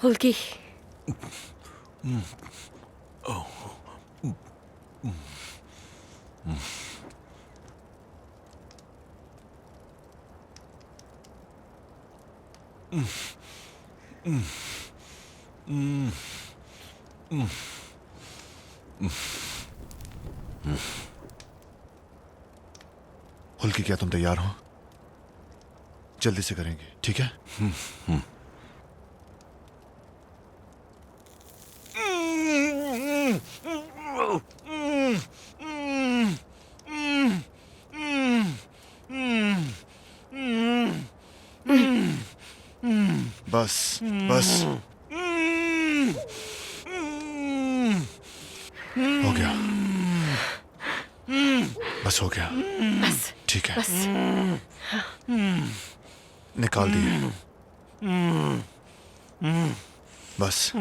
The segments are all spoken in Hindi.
हुल्की, हुल्की, क्या तुम तैयार हो? जल्दी से करेंगे, ठीक है? बस बस, हो गया, बस हो गया, बस ठीक है, बस। निकाल दिए, बस,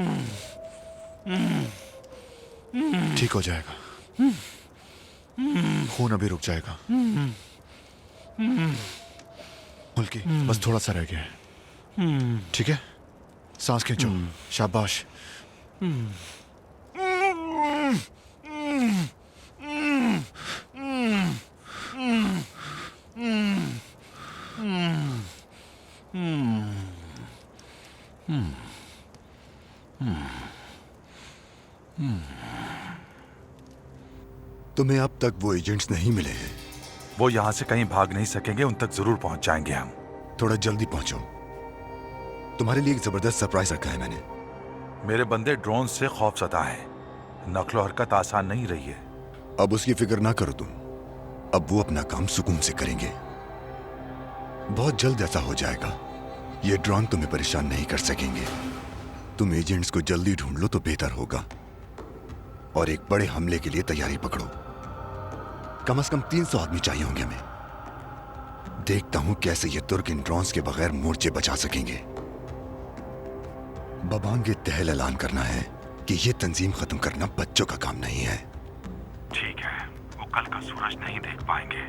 ठीक हो जाएगा, खून अभी रुक जाएगा। हुल्की, बस थोड़ा सा रह गया है, ठीक है? सांस खींचो, शाबाश। तुम्हें अब तक वो एजेंट्स नहीं मिले हैं? वो यहाँ से कहीं भाग नहीं सकेंगे, उन तक जरूर पहुंच जाएंगे हम। थोड़ा जल्दी पहुंचो, तुम्हारे लिए एक जबरदस्त सरप्राइज रखा है मैंने। मेरे बंदे ड्रोन से खौफजदा हैं। नकलो हरकत आसान नहीं रही है। अब उसकी फिक्र ना करो तुम, अब वो अपना काम सुकून से करेंगे। बहुत जल्द ऐसा हो जाएगा, ये ड्रोन तुम्हें परेशान नहीं कर सकेंगे। तुम एजेंट्स को जल्दी ढूंढ लो तो बेहतर होगा, और एक बड़े हमले के लिए तैयारी पकड़ो। कम से कम 300 आदमी चाहिए होंगे हमें। देखता हूं कैसे ये तुर्क इन ड्रोन्स के बगैर मोर्चे बचा सकेंगे। बबांगे तहल ऐलान करना है कि ये तंजीम खत्म करना बच्चों का काम नहीं है। ठीक है, वो कल का सूरज नहीं देख पाएंगे।